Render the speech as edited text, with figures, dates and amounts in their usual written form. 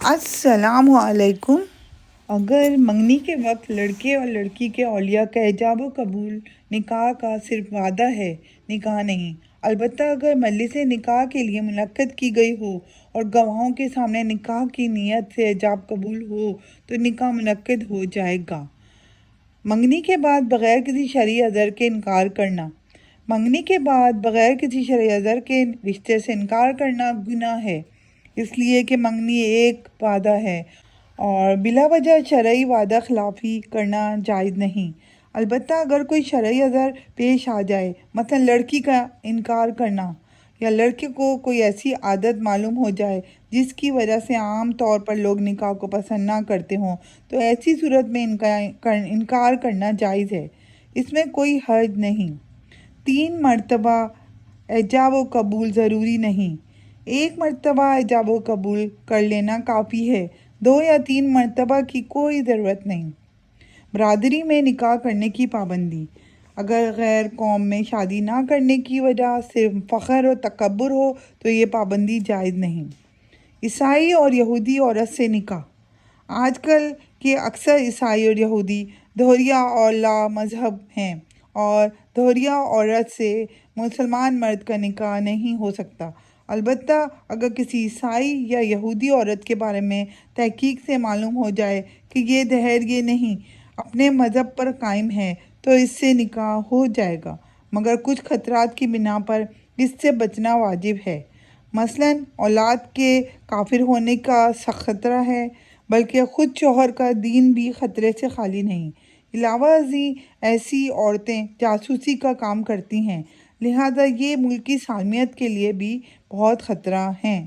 السلام علیکم۔ اگر منگنی کے وقت لڑکے اور لڑکی کے اولیاء کا ایجاب و قبول نکاح کا صرف وعدہ ہے، نکاح نہیں۔ البتہ اگر مجلس نکاح کے لیے منعقد کی گئی ہو اور گواہوں کے سامنے نکاح کی نیت سے ایجاب قبول ہو تو نکاح منعقد ہو جائے گا۔ منگنی کے بعد بغیر کسی شرعی عذر کے انکار کرنا۔ منگنی کے بعد بغیر کسی شرعی عذر کے رشتے سے انکار کرنا گناہ ہے، اس لیے کہ منگنی ایک وعدہ ہے اور بلا وجہ شرعی وعدہ خلافی کرنا جائز نہیں۔ البتہ اگر کوئی شرعی عذر پیش آ جائے، مثلا لڑکی کا انکار کرنا یا لڑکے کو کوئی ایسی عادت معلوم ہو جائے جس کی وجہ سے عام طور پر لوگ نکاح کو پسند نہ کرتے ہوں، تو ایسی صورت میں انکار کرنا جائز ہے، اس میں کوئی حرج نہیں۔ 3 مرتبہ ایجاب و قبول ضروری نہیں، 1 مرتبہ ایجاب و قبول کر لینا کافی ہے، 2 یا 3 مرتبہ کی کوئی ضرورت نہیں۔ برادری میں نکاح کرنے کی پابندی۔ اگر غیر قوم میں شادی نہ کرنے کی وجہ صرف فخر و تکبر ہو تو یہ پابندی جائز نہیں۔ عیسائی اور یہودی عورت سے نکاح۔ آج کل کے اکثر عیسائی اور یہودی دھوریہ اور لا مذہب ہیں اور دھوریہ عورت سے مسلمان مرد کا نکاح نہیں ہو سکتا۔ البتہ اگر کسی عیسائی یا یہودی عورت کے بارے میں تحقیق سے معلوم ہو جائے کہ یہ دھیریہ نہیں، اپنے مذہب پر قائم ہے تو اس سے نکاح ہو جائے گا، مگر کچھ خطرات کی بنا پر اس سے بچنا واجب ہے۔ مثلاً اولاد کے کافر ہونے کا خطرہ ہے، بلکہ خود شوہر کا دین بھی خطرے سے خالی نہیں۔ علاوہ ازیں ایسی عورتیں جاسوسی کا کام کرتی ہیں، لہذا یہ ملکی سالمیت کے لیے بھی بہت خطرہ ہیں۔